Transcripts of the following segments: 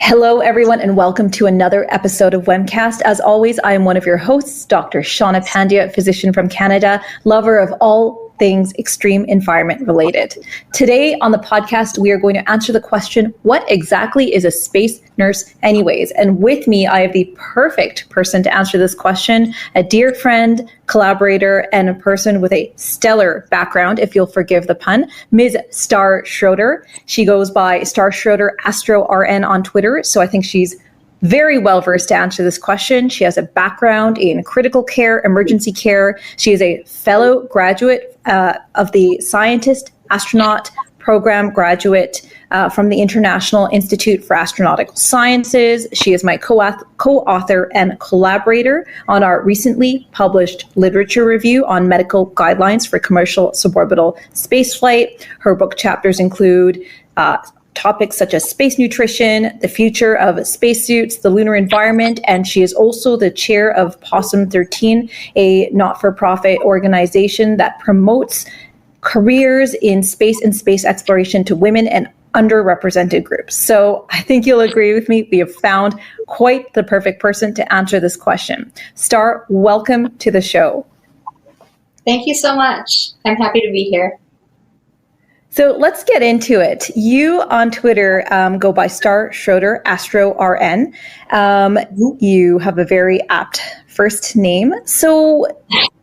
Hello, everyone, and welcome to another episode of Webcast. As always, I am one of your hosts, Dr. Shauna Pandya, physician from Canada, lover of all things extreme environment related. Today on the podcast, we are going to answer the question, what exactly is a space nurse anyways? And with me, I have the perfect person to answer this question, a dear friend, collaborator, and a person with a stellar background, if you'll forgive the pun, Ms. Starr Schroeder. She goes by Starr Schroeder Astro RN on Twitter, so I think she's very well versed to answer this question. She has a background in critical care, emergency care. She is a fellow graduate of the Scientist Astronaut Program graduate from the International Institute for Astronautical Sciences. She is my co-author and collaborator on our recently published literature review on medical guidelines for commercial suborbital spaceflight. Her book chapters include topics such as space nutrition, the future of spacesuits, the lunar environment, and she is also the chair of PoSSUM 13, a not-for-profit organization that promotes careers in space and space exploration to women and underrepresented groups. So I think you'll agree with me. We have found quite the perfect person to answer this question. Starr, welcome to the show. Thank you so much. I'm happy to be here. So let's get into it. You on Twitter go by Starr Schroeder Astro RN. You have a very apt first name. So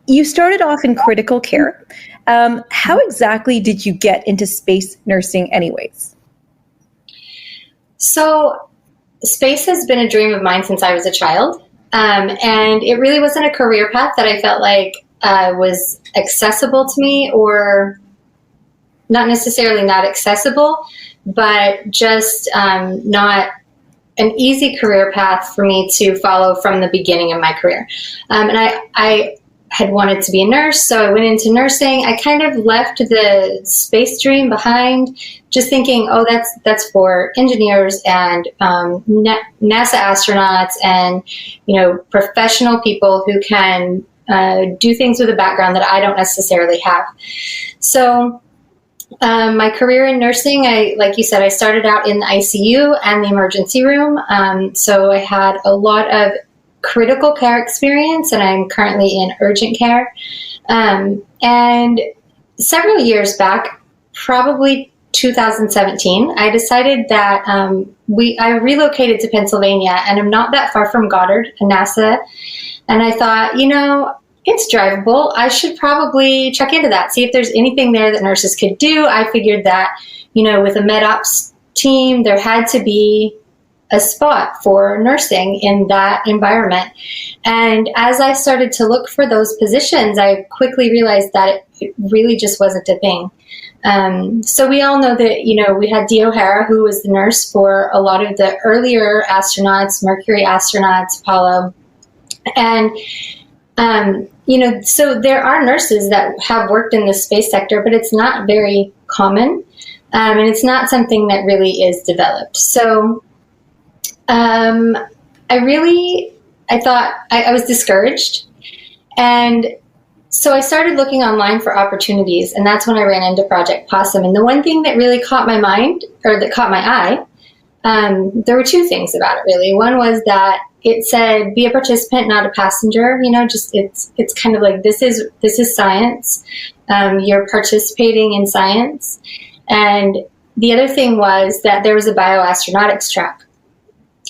you started off in critical care. How exactly did you get into space nursing anyways? So space has been a dream of mine since I was a child. And it really wasn't a career path that I felt like was accessible to me, or not necessarily not accessible, but just not an easy career path for me to follow from the beginning of my career. And I had wanted to be a nurse, so I went into nursing. I kind of left the space dream behind, just thinking, oh, that's for engineers and NASA astronauts and, professional people who can do things with a background that I don't necessarily have. So my career in nursing, like you said, I started out in the ICU and the emergency room. So I had a lot of critical care experience, and I'm currently in urgent care. And several years back, probably 2017, I decided that I relocated to Pennsylvania, and I'm not that far from Goddard, NASA. And I thought, it's drivable. I should probably check into that, see if there's anything there that nurses could do. I figured that, with a MedOps team, there had to be a spot for nursing in that environment. And as I started to look for those positions, I quickly realized that it really just wasn't a thing. So we all know that, we had Dee O'Hara, who was the nurse for a lot of the earlier astronauts, Mercury astronauts, Apollo. And so there are nurses that have worked in the space sector, but it's not very common, and it's not something that really is developed. So I thought I was discouraged, and so I started looking online for opportunities, and that's when I ran into Project PoSSUM. And the one thing that really caught my mind, or that caught my eye, there were two things about it really. One was that it said, be a participant, not a passenger. It's kind of like, this is science. You're participating in science. And the other thing was that there was a bioastronautics track.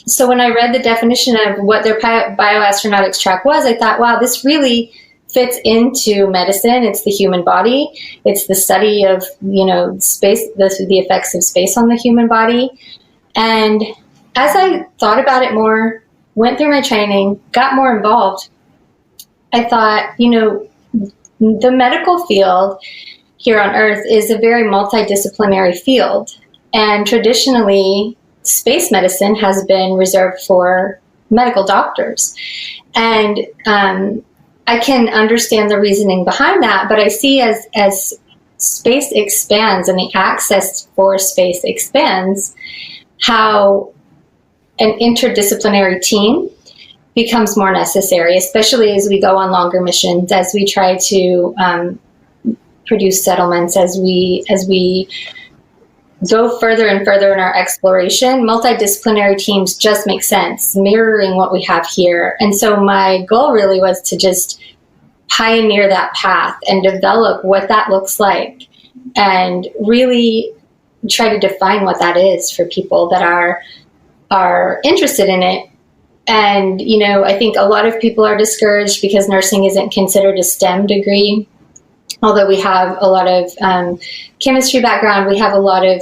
So when I read the definition of what their bioastronautics track was, I thought, wow, this really fits into medicine. It's the human body. It's the study of, space, the effects of space on the human body. And as I thought about it more, went through my training, got more involved, I thought, the medical field here on Earth is a very multidisciplinary field. And traditionally, space medicine has been reserved for medical doctors. And I can understand the reasoning behind that, but I see as space expands and the access for space expands, how an interdisciplinary team becomes more necessary, especially as we go on longer missions, as we try to produce settlements, as we go further and further in our exploration, multidisciplinary teams just make sense, mirroring what we have here. And so my goal really was to just pioneer that path and develop what that looks like, and really try to define what that is for people that are interested in it. And, I think a lot of people are discouraged because nursing isn't considered a STEM degree. Although we have a lot of chemistry background, we have a lot of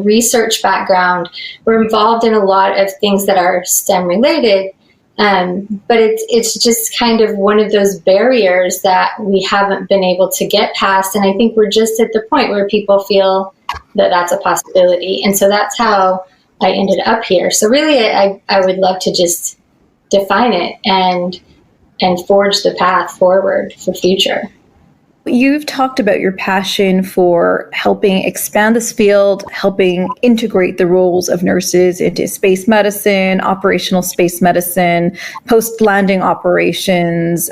research background. We're involved in a lot of things that are STEM related, but it's just kind of one of those barriers that we haven't been able to get past. And I think we're just at the point where people feel that that's a possibility, and so that's how I ended up here. So really, I would love to just define it and forge the path forward for future. You've talked about your passion for helping expand this field, helping integrate the roles of nurses into space medicine, operational space medicine, post-landing operations,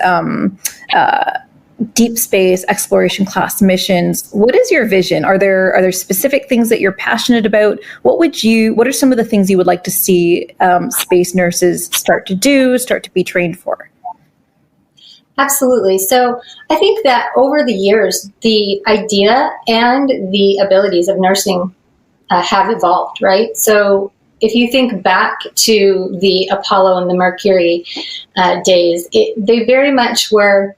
deep space exploration class missions. What is your vision? Are there specific things that you're passionate about? What are some of the things you would like to see space nurses start to be trained for? Absolutely. So I think that over the years, the idea and the abilities of nursing have evolved, right? So if you think back to the Apollo and the Mercury days, they very much were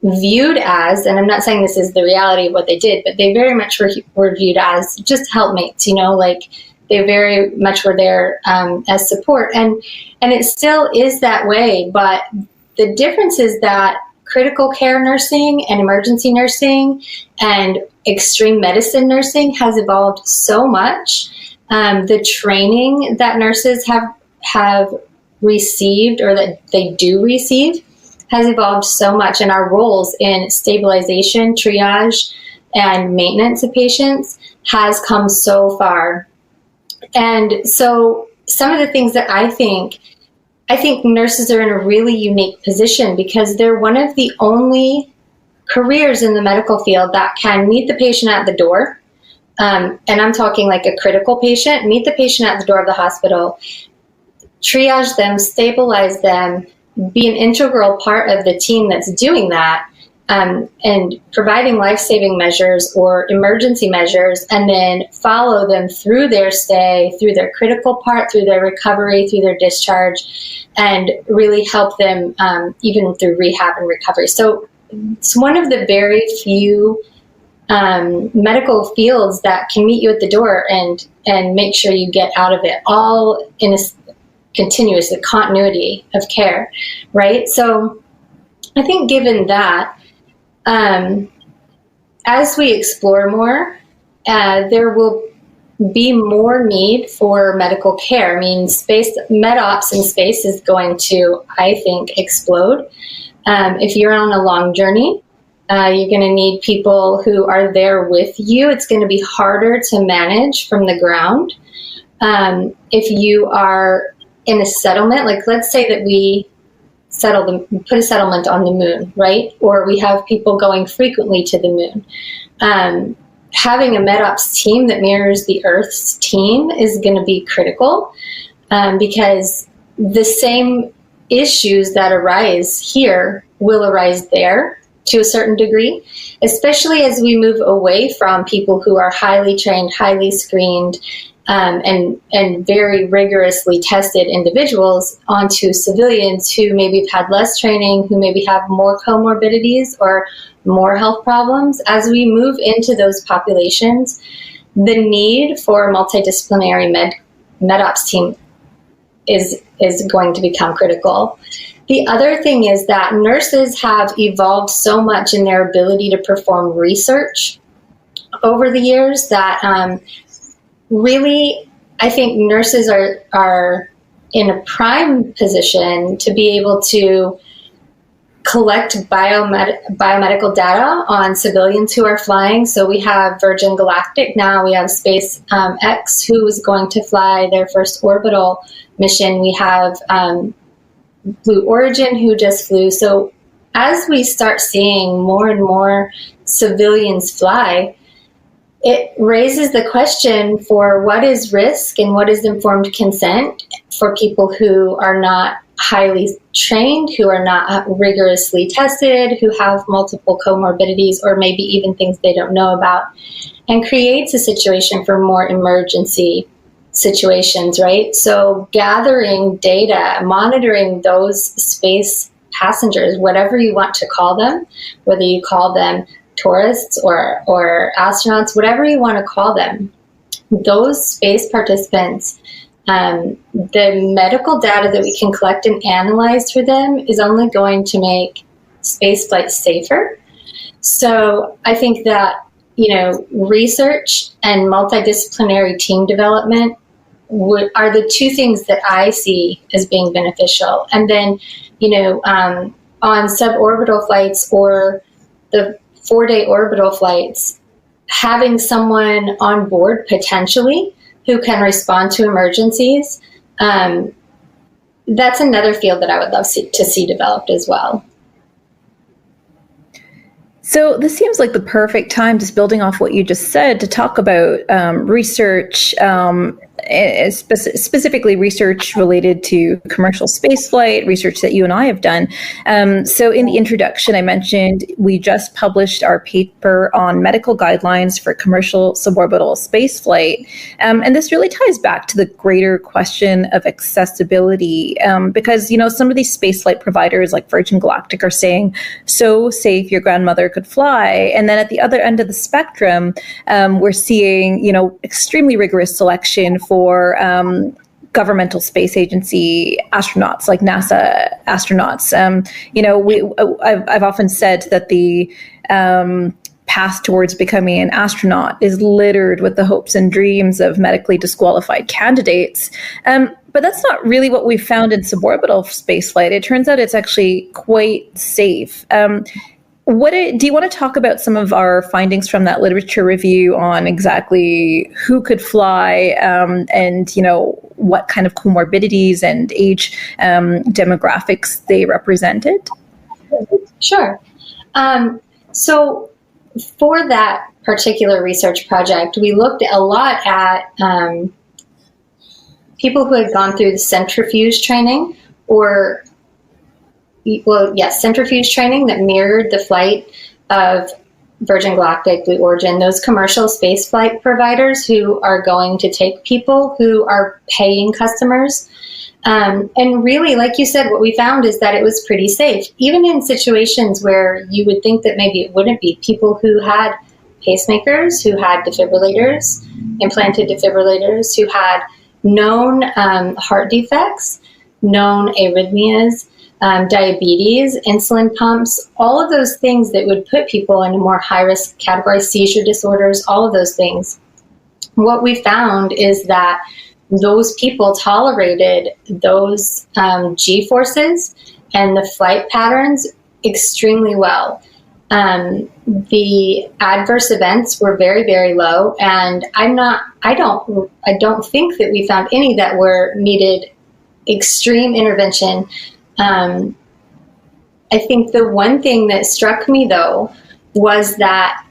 viewed as, and I'm not saying this is the reality of what they did, but they very much were viewed as just helpmates, they very much were there as support. And it still is that way, but the difference is that critical care nursing and emergency nursing and extreme medicine nursing has evolved so much. The training that nurses have received, or that they do receive, has evolved so much, and our roles in stabilization, triage, and maintenance of patients has come so far. And so some of the things that I think nurses are in a really unique position, because they're one of the only careers in the medical field that can meet the patient at the door. And I'm talking like a critical patient, meet the patient at the door of the hospital, triage them, stabilize them, be an integral part of the team that's doing that, and providing life-saving measures or emergency measures, and then follow them through their stay, through their critical part, through their recovery, through their discharge, and really help them even through rehab and recovery. So it's one of the very few medical fields that can meet you at the door and make sure you get out of it, all in a continuous continuity of care, right? So I think given that, as we explore more, there will be more need for medical care. I mean, med ops in space is going to, I think, explode. If you're on a long journey, you're going to need people who are there with you. It's going to be harder to manage from the ground. If you are in a settlement, like let's say that we put a settlement on the moon, right? Or we have people going frequently to the moon. Having a MedOps team that mirrors the Earth's team is going to be critical, because the same issues that arise here will arise there to a certain degree, especially as we move away from people who are highly trained, highly screened, and very rigorously tested individuals onto civilians who maybe have had less training, who maybe have more comorbidities or more health problems. As we move into those populations, the need for a multidisciplinary MedOps team is going to become critical. The other thing is that nurses have evolved so much in their ability to perform research over the years that really, I think nurses are in a prime position to be able to collect biomedical data on civilians who are flying. So we have Virgin Galactic now, we have SpaceX, who is going to fly their first orbital mission. We have Blue Origin, who just flew. So as we start seeing more and more civilians fly, it raises the question for what is risk and what is informed consent for people who are not highly trained, who are not rigorously tested, who have multiple comorbidities, or maybe even things they don't know about, and creates a situation for more emergency situations, right? So gathering data, monitoring those space passengers, whatever you want to call them, whether you call them tourists or astronauts, whatever you want to call them, those space participants, the medical data that we can collect and analyze for them is only going to make spaceflight safer. So I think that, research and multidisciplinary team development are the two things that I see as being beneficial. And then, on suborbital flights or the 4-day orbital flights, having someone on board potentially who can respond to emergencies, that's another field that I would love to see developed as well. So this seems like the perfect time, just building off what you just said, to talk about research, specifically research related to commercial spaceflight, research that you and I have done. So in the introduction, I mentioned we just published our paper on medical guidelines for commercial suborbital spaceflight. And this really ties back to the greater question of accessibility, because, some of these spaceflight providers like Virgin Galactic are saying, so safe your grandmother could fly. And then at the other end of the spectrum, we're seeing, extremely rigorous selection for governmental space agency astronauts, like NASA astronauts. I've often said that the path towards becoming an astronaut is littered with the hopes and dreams of medically disqualified candidates. But that's not really what we found in suborbital spaceflight. It turns out it's actually quite safe. Do you want to talk about some of our findings from that literature review on exactly who could fly, and what kind of comorbidities and age demographics they represented? Sure. So for that particular research project, we looked a lot at people who had gone through the centrifuge training centrifuge training that mirrored the flight of Virgin Galactic, Blue Origin, those commercial spaceflight providers who are going to take people who are paying customers. And really, like you said, what we found is that it was pretty safe, even in situations where you would think that maybe it wouldn't be. People who had pacemakers, who had defibrillators, implanted defibrillators, who had known heart defects, known arrhythmias, diabetes, insulin pumps, all of those things that would put people in a more high-risk category, seizure disorders, all of those things. What we found is that those people tolerated those G-forces and the flight patterns extremely well. The adverse events were very, very low, and I don't think that we found any that needed extreme intervention. I think the one thing that struck me, though, was that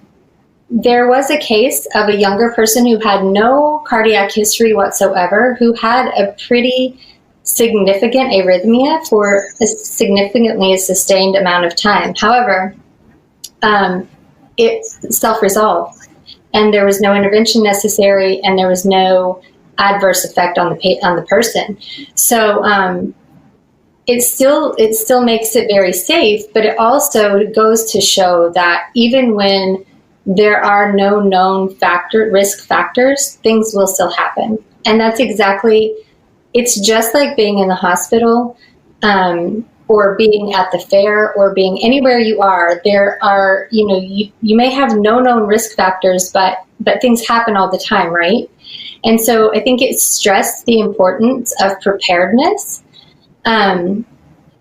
there was a case of a younger person who had no cardiac history whatsoever, who had a pretty significant arrhythmia for a significantly sustained amount of time. However, it self-resolved, and there was no intervention necessary, and there was no adverse effect on the person. So it still makes it very safe, but it also goes to show that even when there are no known risk factors, things will still happen. And that's it's just like being in the hospital, or being at the fair, or being anywhere you are. There are, you may have no known risk factors, but things happen all the time, right? And so I think it stressed the importance of preparedness. And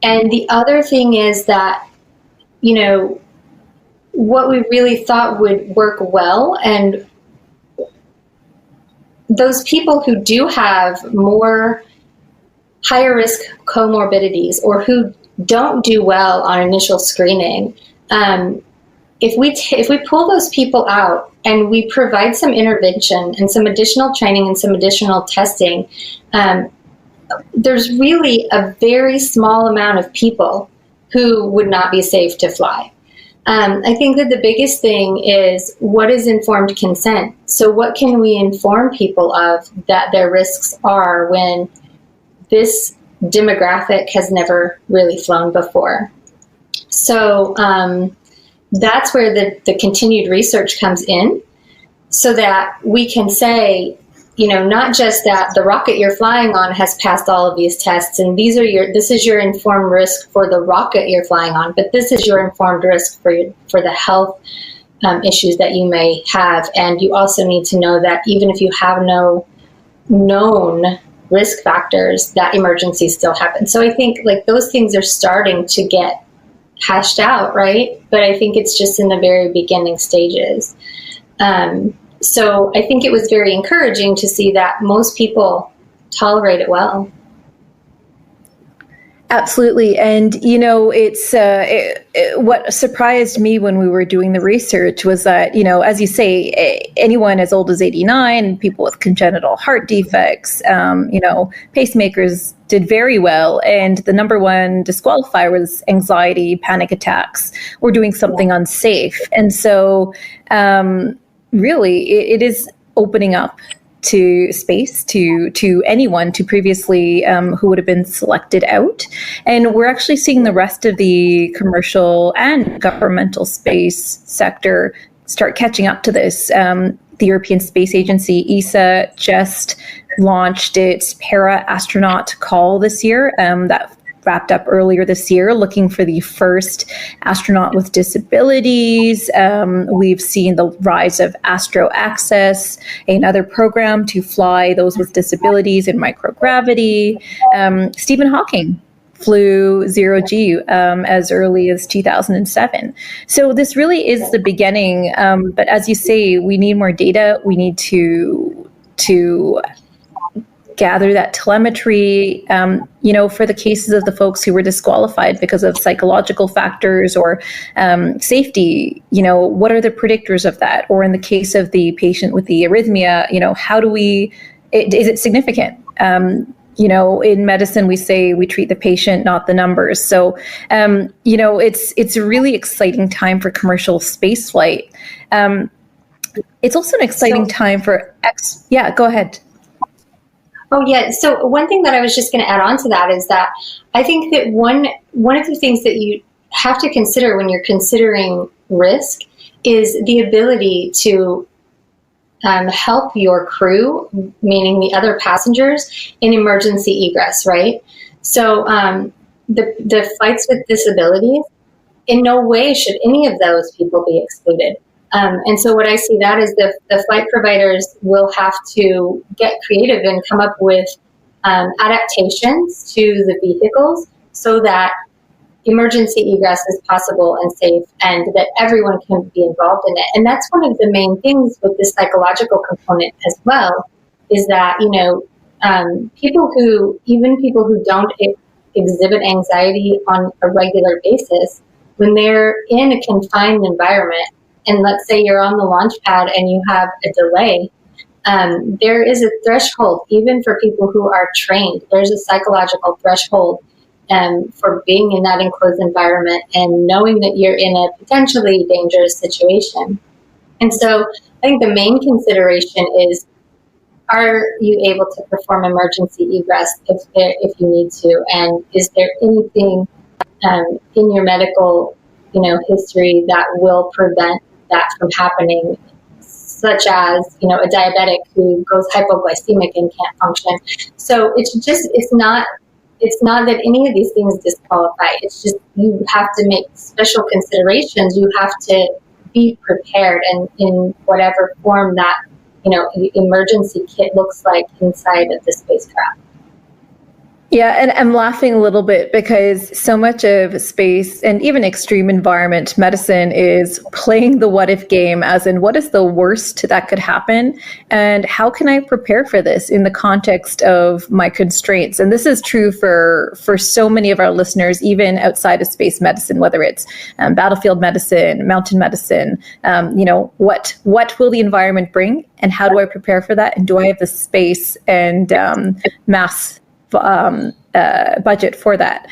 the other thing is that, what we really thought would work well, and those people who do have more higher risk comorbidities, or who don't do well on initial screening, if we pull those people out and we provide some intervention and some additional training and some additional testing, there's really a very small amount of people who would not be safe to fly. I think that the biggest thing is, what is informed consent? So what can we inform people of that their risks are when this demographic has never really flown before? So that's where the continued research comes in, so that we can say, not just that the rocket you're flying on has passed all of these tests, and this is your informed risk for the rocket you're flying on, but this is your informed risk for the health issues that you may have. And you also need to know that even if you have no known risk factors, that emergencies still happen. So I think like those things are starting to get hashed out, right? But I think it's just in the very beginning stages. So I think it was very encouraging to see that most people tolerate it well. Absolutely. And, it's what surprised me when we were doing the research was that, as you say, anyone as old as 89, people with congenital heart defects, pacemakers did very well. And the number one disqualifier was anxiety, panic attacks, or doing something unsafe. And so really, it is opening up to space, to anyone, to previously who would have been selected out. And we're actually seeing the rest of the commercial and governmental space sector start catching up to this. The European Space Agency, ESA, just launched its para-astronaut call this year. That wrapped up earlier this year, looking for the first astronaut with disabilities. We've seen the rise of Astro Access, another program to fly those with disabilities in microgravity. Stephen Hawking flew zero-G as early as 2007. So this really is the beginning. But as you say, we need more data. We need to gather that telemetry, for the cases of the folks who were disqualified because of psychological factors or safety, what are the predictors of that? Or in the case of the patient with the arrhythmia, is it significant? In medicine, we say we treat the patient, not the numbers. So, it's a really exciting time for commercial spaceflight. It's also an exciting time for go ahead. Oh, yeah. So one thing that I was just going to add on to that is that I think that one of the things that you have to consider when you're considering risk is the ability to help your crew, meaning the other passengers, in emergency egress, right? So the flights with disabilities, in no way should any of those people be excluded. And so what I see that is the flight providers will have to get creative and come up with adaptations to the vehicles so that emergency egress is possible and safe, and that everyone can be involved in it. And that's one of the main things with the psychological component as well, is that, people who don't exhibit anxiety on a regular basis, when they're in a confined environment, and let's say you're on the launch pad and you have a delay, there is a threshold, even for people who are trained. There's a psychological threshold for being in that enclosed environment and knowing that you're in a potentially dangerous situation. And so I think the main consideration is, are you able to perform emergency egress if you need to? And is there anything in your medical history that will prevent that from happening, such as, a diabetic who goes hypoglycemic and can't function. So it's not that any of these things disqualify. It's just, you have to make special considerations. You have to be prepared, and in whatever form that, emergency kit looks like inside of the spacecraft. Yeah, and I'm laughing a little bit because so much of space and even extreme environment medicine is playing the what if game, as in what is the worst that could happen and how can I prepare for this in the context of my constraints. And this is true for so many of our listeners, even outside of space medicine, whether it's battlefield medicine, mountain medicine, what will the environment bring and how do I prepare for that? And do I have the space and mass budget for that?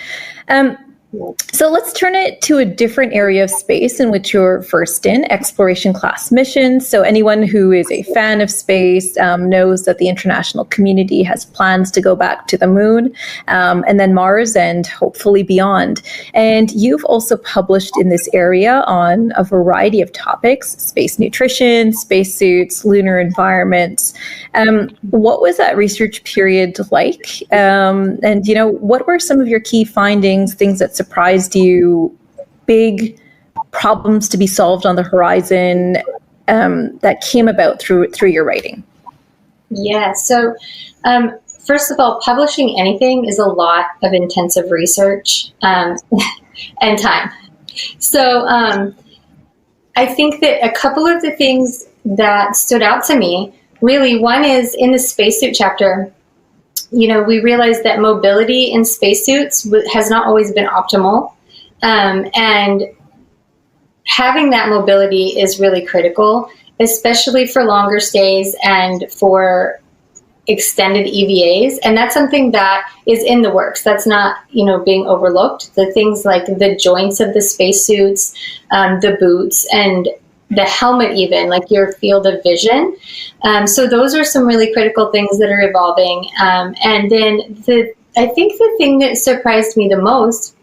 So let's turn it to a different area of space in which you're versed in, exploration class missions. So anyone who is a fan of space knows that the international community has plans to go back to the moon and then Mars and hopefully beyond. And you've also published in this area on a variety of topics: space nutrition, spacesuits, lunar environment. What was that research period like? And, what were some of your key findings, things that surprised you, big problems to be solved on the horizon that came about through your writing? Yeah, so first of all, publishing anything is a lot of intensive research and time. So I think that a couple of the things that stood out to me, really, one is in the spacesuit chapter, we realized that mobility in spacesuits has not always been optimal. And having that mobility is really critical, especially for longer stays and for extended EVAs. And that's something that is in the works. That's not, being overlooked. The things like the joints of the spacesuits, the boots, and the helmet, even like your field of vision. So those are some really critical things that are evolving. And then I think the thing that surprised me the most,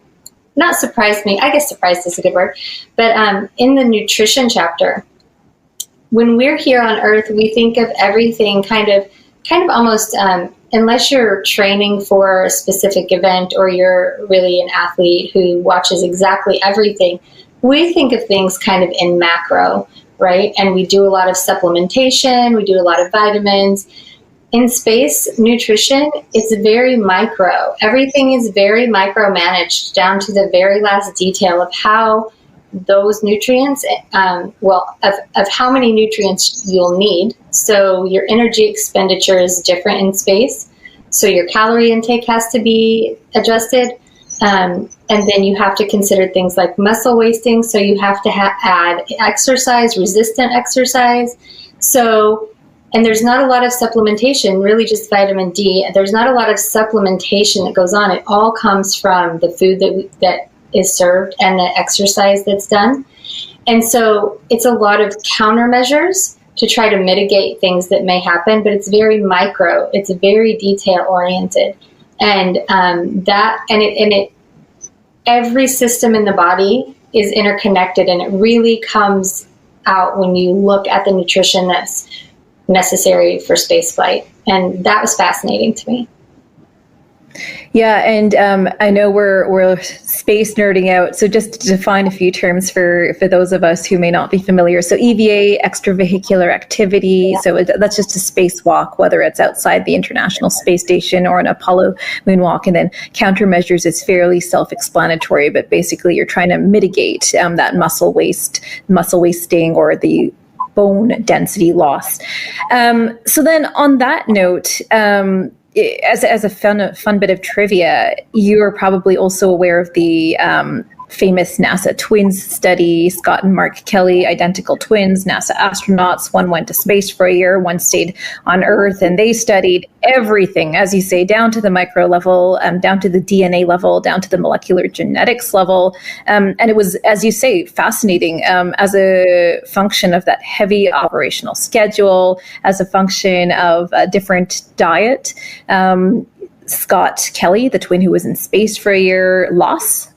not surprised me, I guess surprised is a good word, but in the nutrition chapter, when we're here on Earth, we think of everything kind of almost, unless you're training for a specific event or you're really an athlete who watches exactly everything, we think of things kind of in macro, right? And we do a lot of supplementation, we do a lot of vitamins. In space, nutrition is very micro. Everything is very micromanaged down to the very last detail of how those nutrients, of how many nutrients you'll need. So your energy expenditure is different in space. So your calorie intake has to be adjusted. And then you have to consider things like muscle wasting. So you have to add exercise, resistant exercise. So, and there's not a lot of supplementation, really just vitamin D. There's not a lot of supplementation that goes on. It all comes from the food that is served and the exercise that's done. And so it's a lot of countermeasures to try to mitigate things that may happen, but it's very micro. It's very detail oriented. And every system in the body is interconnected, and it really comes out when you look at the nutrition that's necessary for spaceflight. And that was fascinating to me. Yeah, and I know we're space nerding out, so just to define a few terms for those of us who may not be familiar. So EVA, extravehicular activity, so that's just a spacewalk, whether it's outside the International Space Station or an Apollo moonwalk. And then countermeasures is fairly self-explanatory, but basically you're trying to mitigate that muscle wasting or the bone density loss. So then on that note, as a fun bit of trivia, you are probably also aware of the famous NASA twins study. Scott and Mark Kelly, identical twins, NASA astronauts. One went to space for a year, one stayed on Earth, and they studied everything, as you say, down to the micro level, down to the DNA level, down to the molecular genetics level. And it was, as you say, fascinating as a function of that heavy operational schedule, as a function of a different diet. Scott Kelly, the twin who was in space for a year, lost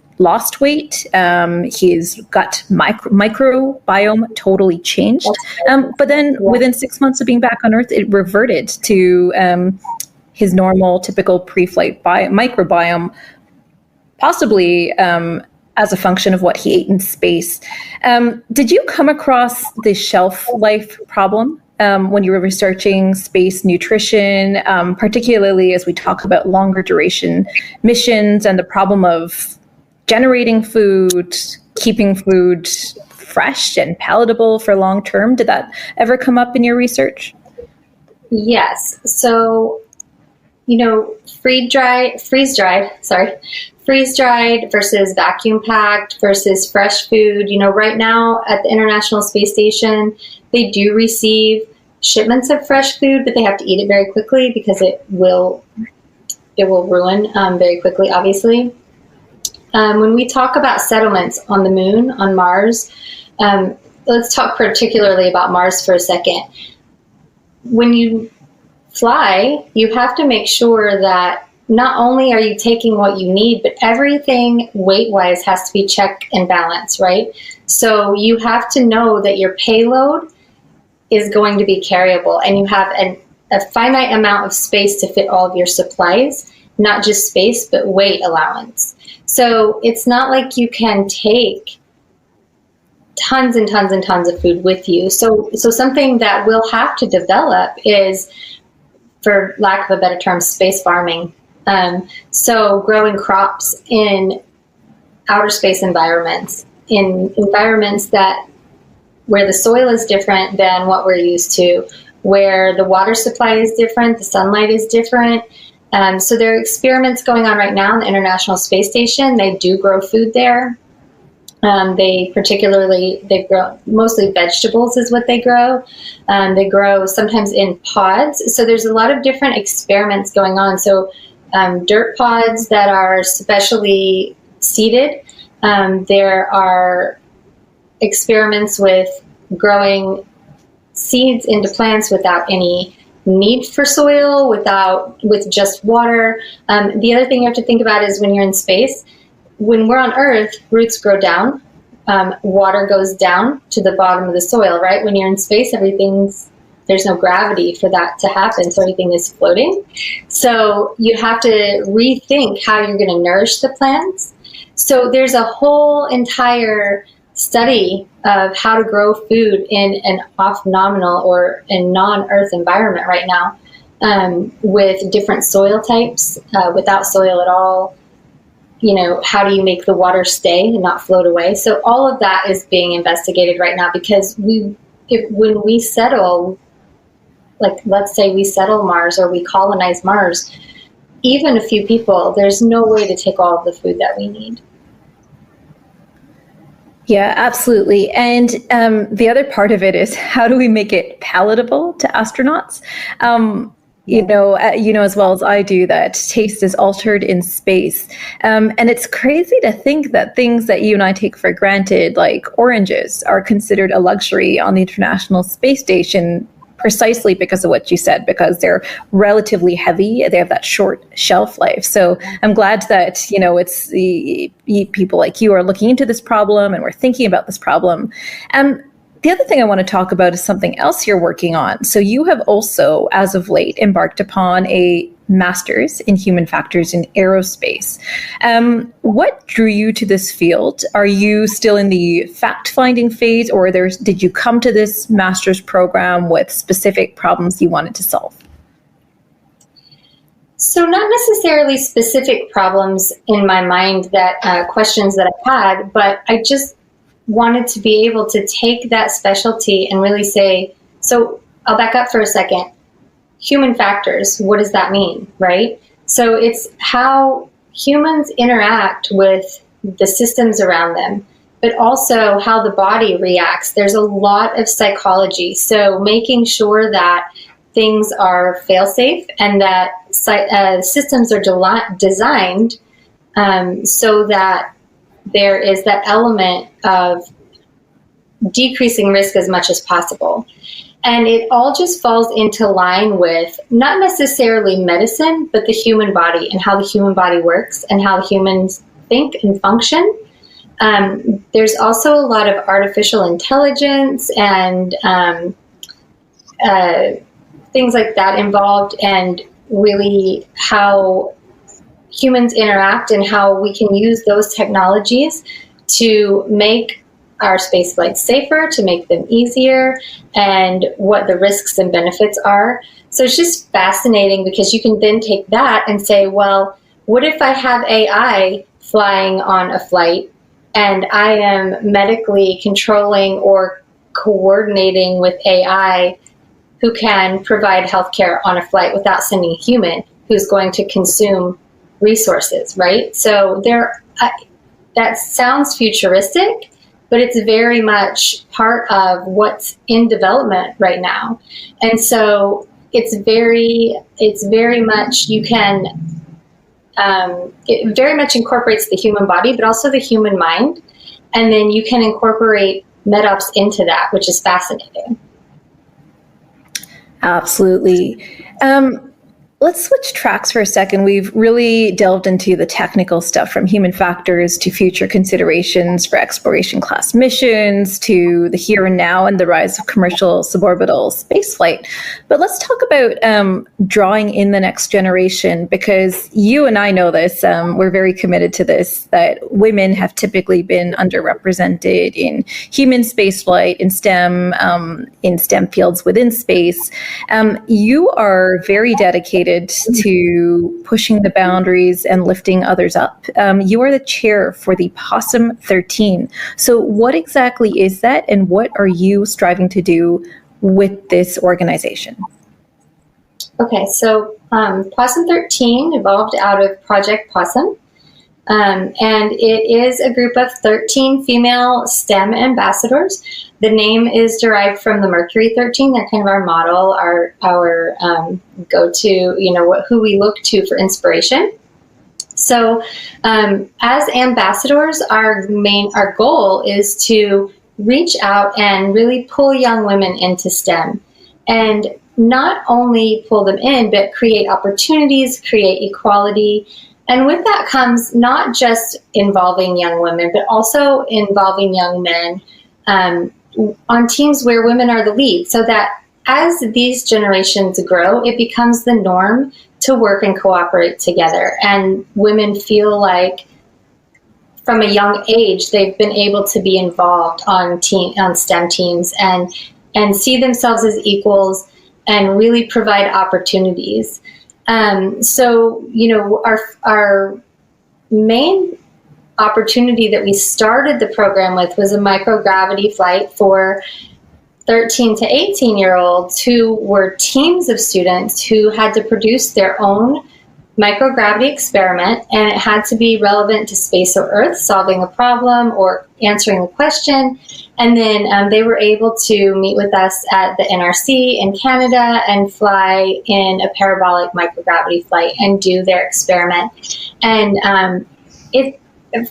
weight. His gut microbiome totally changed. But then within 6 months of being back on Earth, it reverted to his normal, typical pre-flight microbiome, possibly as a function of what he ate in space. Did you come across the shelf life problem when you were researching space nutrition, particularly as we talk about longer duration missions and the problem of generating food, keeping food fresh and palatable for long term? Did that ever come up in your research? Yes. So, freeze-dried versus vacuum packed versus fresh food. Right now at the International Space Station, they do receive shipments of fresh food, but they have to eat it very quickly because it will ruin very quickly, obviously. When we talk about settlements on the moon, on Mars, let's talk particularly about Mars for a second. When you fly, you have to make sure that not only are you taking what you need, but everything weight-wise has to be checked and balanced, right? So you have to know that your payload is going to be carryable, and you have a finite amount of space to fit all of your supplies, not just space, but weight allowance. So it's not like you can take tons and tons and tons of food with you. So something that we'll have to develop is, for lack of a better term, space farming. So growing crops in outer space environments, in environments where the soil is different than what we're used to, where the water supply is different, the sunlight is different. So there are experiments going on right now in the International Space Station. They do grow food there. They grow mostly vegetables is what they grow. They grow sometimes in pods. So there's a lot of different experiments going on. So dirt pods that are specially seeded. There are experiments with growing seeds into plants without any need for soil, with just water. The other thing you have to think about is when you're in space, when we're on Earth, roots grow down, water goes down to the bottom of the soil, right? When you're in space, there's no gravity for that to happen, so everything is floating. So you have to rethink how you're going to nourish the plants. So there's a whole entire study of how to grow food in an off-nominal or a non-Earth environment right now, with different soil types, without soil at all. How do you make the water stay and not float away? So all of that is being investigated right now, because when we settle, like let's say we settle Mars or we colonize Mars, even a few people, there's no way to take all of the food that we need. Yeah, absolutely. And the other part of it is, how do we make it palatable to astronauts? You know as well as I do that taste is altered in space. And it's crazy to think that things that you and I take for granted, like oranges, are considered a luxury on the International Space Station, precisely because of what you said, because they're relatively heavy. They have that short shelf life. So I'm glad that, it's the people like you are looking into this problem, and we're thinking about this problem. The other thing I want to talk about is something else you're working on. So you have also, as of late, embarked upon a master's in human factors in aerospace. What drew you to this field? Are you still in the fact-finding phase, or did you come to this master's program with specific problems you wanted to solve? So not necessarily specific problems in my mind, that questions that I had, but I just wanted to be able to take that specialty and really say, so I'll back up for a second. Human factors, what does that mean, right? So it's how humans interact with the systems around them, but also how the body reacts. There's a lot of psychology. So making sure that things are fail-safe and that systems are designed so that there is that element of decreasing risk as much as possible. And it all just falls into line with not necessarily medicine, but the human body and how the human body works and how humans think and function. There's also a lot of artificial intelligence and things like that involved, and really how humans interact and how we can use those technologies to make our space flights safer, to make them easier, and what the risks and benefits are. So it's just fascinating because you can then take that and say, well, what if I have AI flying on a flight and I am medically controlling or coordinating with AI who can provide healthcare on a flight without sending a human who's going to consume resources, right? So that sounds futuristic, but it's very much part of what's in development right now. And so it's very much, you can, it very much incorporates the human body, but also the human mind. And then you can incorporate MedOps into that, which is fascinating. Absolutely. Let's switch tracks for a second. We've really delved into the technical stuff, from human factors to future considerations for exploration class missions to the here and now and the rise of commercial suborbital spaceflight. But let's talk about drawing in the next generation, because you and I know this, we're very committed to this, that women have typically been underrepresented in human spaceflight, in STEM fields within space. You are very dedicated to pushing the boundaries and lifting others up. You are the chair for the PoSSUM 13. So what exactly is that, and what are you striving to do with this organization? Okay, so PoSSUM 13 evolved out of Project PoSSUM, and it is a group of 13 female STEM ambassadors. The name is derived from the Mercury 13. They're kind of our model, our go-to, who we look to for inspiration. So as ambassadors, our goal is to reach out and really pull young women into STEM, and not only pull them in, but create opportunities, create equality. And with that comes not just involving young women, but also involving young men on teams where women are the lead, so that as these generations grow, it becomes the norm to work and cooperate together. And women feel like from a young age, they've been able to be involved on STEM teams and see themselves as equals and really provide opportunities. So, our main opportunity that we started the program with was a microgravity flight for 13 to 18-year-olds who were teams of students who had to produce their own microgravity experiment, and it had to be relevant to space or Earth, solving a problem or answering a question. And then they were able to meet with us at the NRC in Canada and fly in a parabolic microgravity flight and do their experiment. And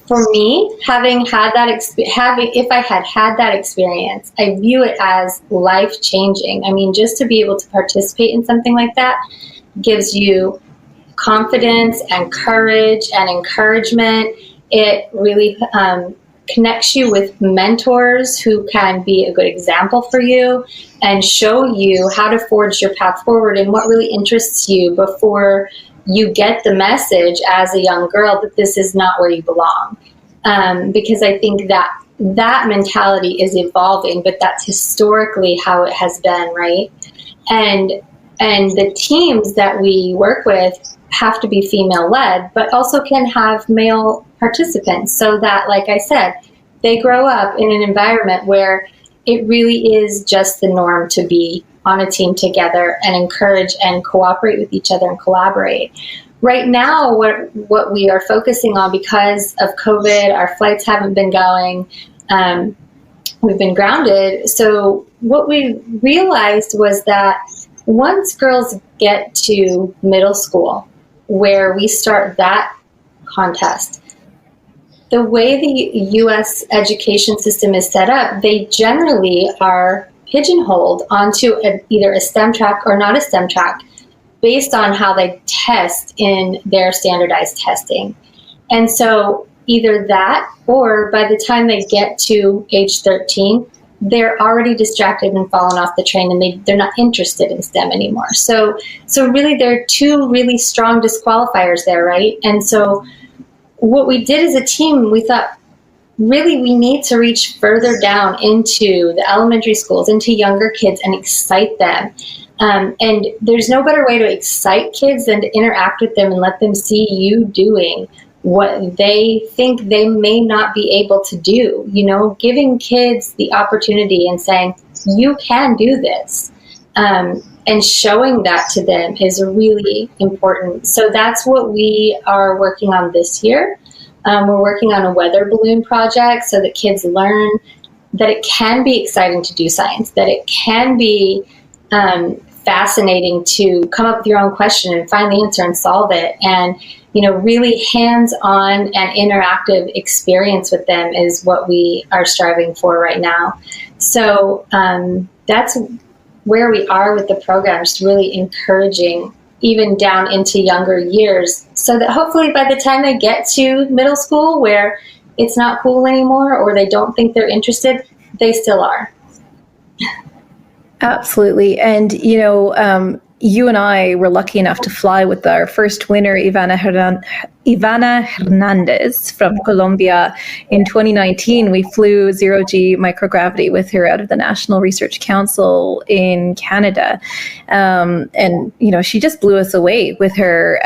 for me, if I had that experience, I view it as life-changing. I mean, just to be able to participate in something like that gives you confidence and courage and encouragement. It really connects you with mentors who can be a good example for you and show you how to forge your path forward and what really interests you before you get the message as a young girl that this is not where you belong. Because I think that mentality is evolving, but that's historically how it has been, right? And the teams that we work with have to be female-led, but also can have male participants, so that, like I said, they grow up in an environment where it really is just the norm to be on a team together and encourage and cooperate with each other and collaborate. Right now, what we are focusing on, because of COVID, our flights haven't been going, we've been grounded. So what we realized was that once girls get to middle school, where we start that contest, the way the U.S. education system is set up, they generally are pigeonholed onto either a STEM track or not a STEM track based on how they test in their standardized testing. And so either that, or by the time they get to age 13, they're already distracted and fallen off the train, and they're not interested in STEM anymore. So really there are two really strong disqualifiers there, right? And so what we did as a team, we thought, really we need to reach further down into the elementary schools, into younger kids, and excite them. And there's no better way to excite kids than to interact with them and let them see you doing what they think they may not be able to do. You know, giving kids the opportunity and saying, you can do this. And showing that to them is really important. So that's what we are working on this year. We're working on a weather balloon project so that kids learn that it can be exciting to do science, that it can be fascinating to come up with your own question and find the answer and solve it. And, you know, really hands-on and interactive experience with them is what we are striving for right now. So that's where we are with the program, just really encouraging even down into younger years, so that hopefully by the time they get to middle school where it's not cool anymore or they don't think they're interested, they still are. Absolutely. And, you know, you and I were lucky enough to fly with our first winner, Ivana Hernandez from Colombia in 2019. We flew zero-G microgravity with her out of the National Research Council in Canada. And, you know, she just blew us away with her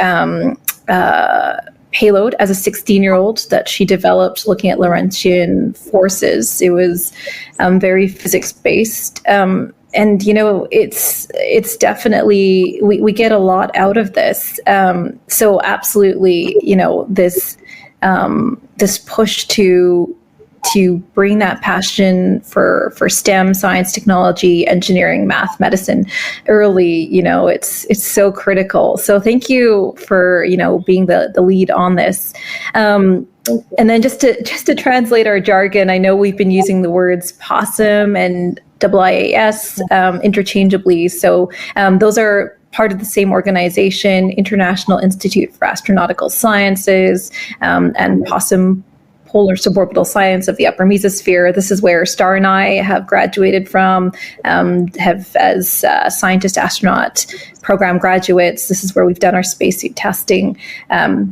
payload as a 16-year-old that she developed looking at Lorentzian forces. It was very physics-based. And, you know, it's definitely, we get a lot out of this. So absolutely, you know, this push to bring that passion for STEM, science, technology, engineering, math, medicine early, you know, it's so critical. So thank you for, you know, being the lead on this. And then just to translate our jargon, I know we've been using the words PoSSUM and IAS interchangeably. So those are part of the same organization, International Institute for Astronautical Sciences, and PoSSUM, Polar Suborbital Science of the Upper Mesosphere. This is where Starr and I have graduated from, have as scientist astronaut program graduates. This is where we've done our spacesuit testing.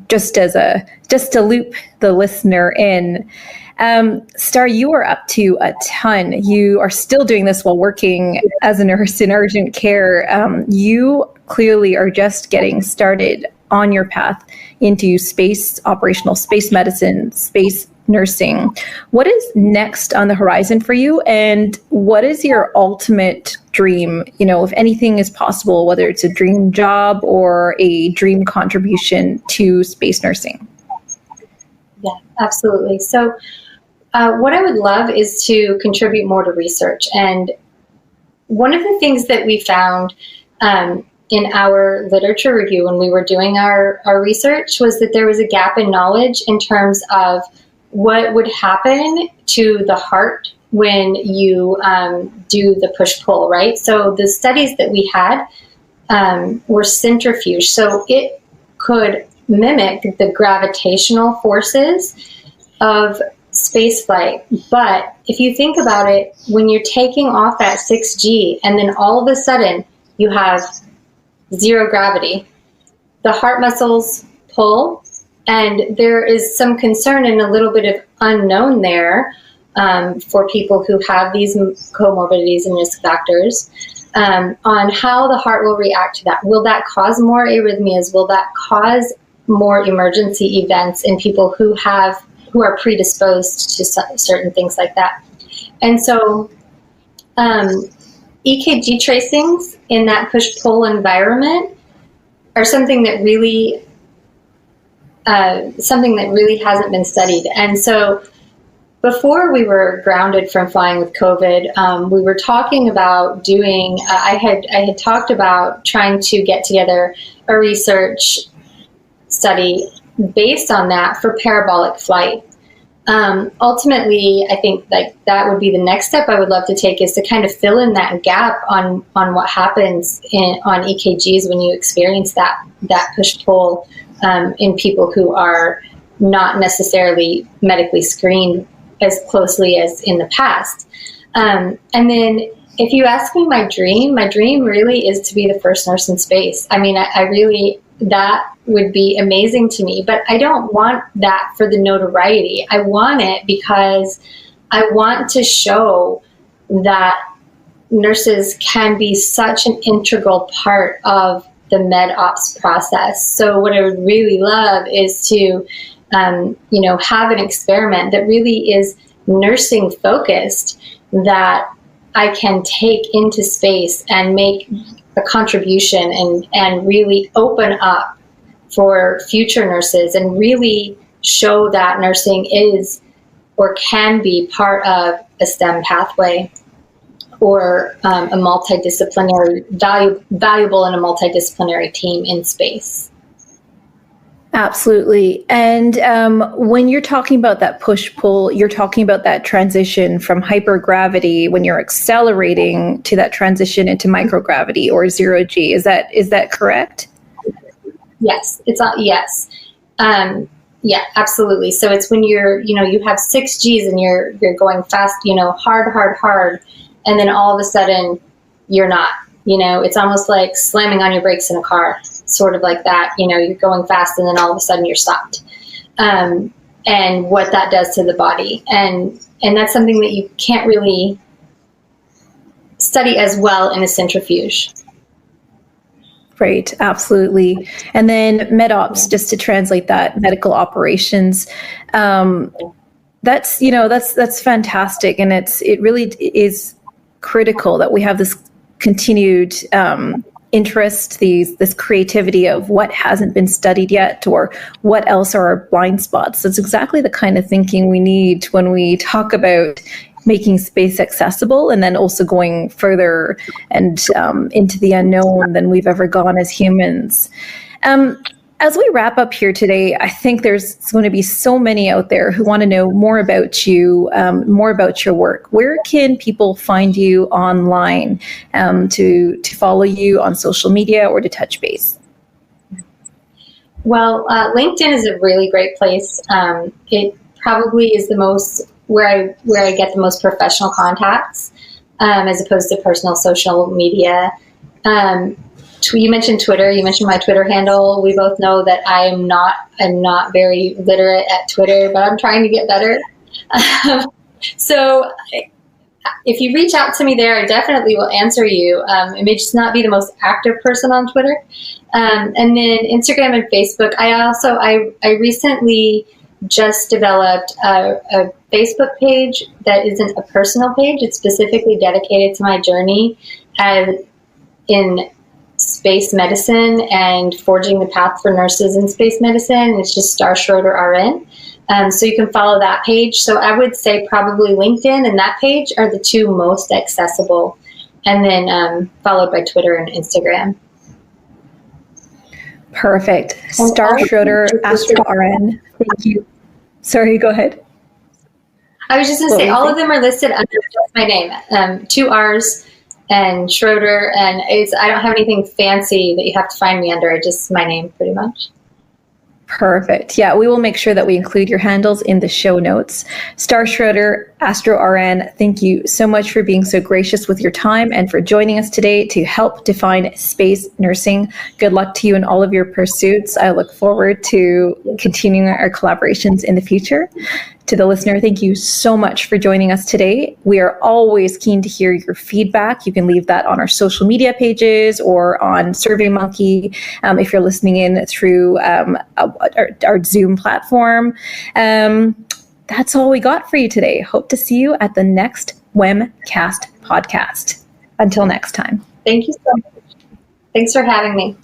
Just to loop the listener in. Starr, you are up to a ton. You are still doing this while working as a nurse in urgent care. You clearly are just getting started on your path into space operational, space medicine, space nursing. What is next on the horizon for you? And what is your ultimate dream? You know, if anything is possible, whether it's a dream job or a dream contribution to space nursing. Yeah, absolutely. So what I would love is to contribute more to research. And one of the things that we found in our literature review when we were doing our research was that there was a gap in knowledge in terms of what would happen to the heart when you do the push-pull, right? So the studies that we had were centrifuge. So it could mimic the gravitational forces of spaceflight. But if you think about it, when you're taking off at 6G and then all of a sudden you have zero gravity, the heart muscles pull, and there is some concern and a little bit of unknown there for people who have these comorbidities and risk factors on how the heart will react to that. Will that cause more arrhythmias? Will that cause more emergency events in people who are predisposed to certain things like that? And so EKG tracings in that push-pull environment are something that really hasn't been studied. And so before we were grounded from flying with COVID, we were talking about doing, I had talked about trying to get together a research study based on that for parabolic flight. Ultimately, I think like that would be the next step I would love to take, is to kind of fill in that gap on what happens on EKGs when you experience that push-pull in people who are not necessarily medically screened as closely as in the past. And then if you ask me my dream really is to be the first nurse in space. I mean, I really that would be amazing to me. But I don't want that for the notoriety. I want it because I want to show that nurses can be such an integral part of the med ops process. So what I would really love is to, have an experiment that really is nursing focused, that I can take into space and make a contribution and really open up for future nurses and really show that nursing is or can be part of a STEM pathway, or a multidisciplinary, valuable in a multidisciplinary team in space. Absolutely. And when you're talking about that push-pull, you're talking about that transition from hypergravity when you're accelerating to that transition into microgravity or zero G. Is that correct? Yes, yes. Yeah, absolutely. So it's when you have 6 Gs and you're going fast, hard. And then all of a sudden you're not, it's almost like slamming on your brakes in a car, sort of like that. You're going fast and then all of a sudden you're stopped. And what that does to the body. And that's something that you can't really study as well in a centrifuge. Right, absolutely. And then MedOps, just to translate that, medical operations, that's fantastic. And it really is critical that we have this continued interest, this creativity of what hasn't been studied yet, or what else are our blind spots. That's exactly the kind of thinking we need when we talk about making space accessible, and then also going further and into the unknown than we've ever gone as humans. As we wrap up here today, I think there's going to be so many out there who want to know more about you, more about your work. Where can people find you online to follow you on social media or to touch base? Well, LinkedIn is a really great place. It probably is the most where I get the most professional contacts, as opposed to personal social media. You mentioned Twitter. You mentioned my Twitter handle. We both know that I'm not very literate at Twitter, but I'm trying to get better. So if you reach out to me there, I definitely will answer you. It may just not be the most active person on Twitter. And then Instagram and Facebook. I recently just developed a Facebook page that isn't a personal page. It's specifically dedicated to my journey in space medicine and forging the path for nurses in space medicine. It's just Starr Schroeder RN. So you can follow that page. So I would say probably LinkedIn and that page are the two most accessible, and then followed by Twitter and Instagram. Perfect. Starr Schroeder, Astro RN. Thank you. Sorry, go ahead. I was just going to say, all of them are listed under just my name, 2 R's and Schroeder, and I don't have anything fancy that you have to find me under, just my name pretty much. Perfect. Yeah, we will make sure that we include your handles in the show notes. Starr Schroeder, Astro RN, thank you so much for being so gracious with your time and for joining us today to help define space nursing. Good luck to you in all of your pursuits. I look forward to continuing our collaborations in the future. To the listener, thank you so much for joining us today. We are always keen to hear your feedback. You can leave that on our social media pages or on SurveyMonkey if you're listening in through our Zoom platform. That's all we got for you today. Hope to see you at the next WEMcast podcast. Until next time. Thank you so much. Thanks for having me.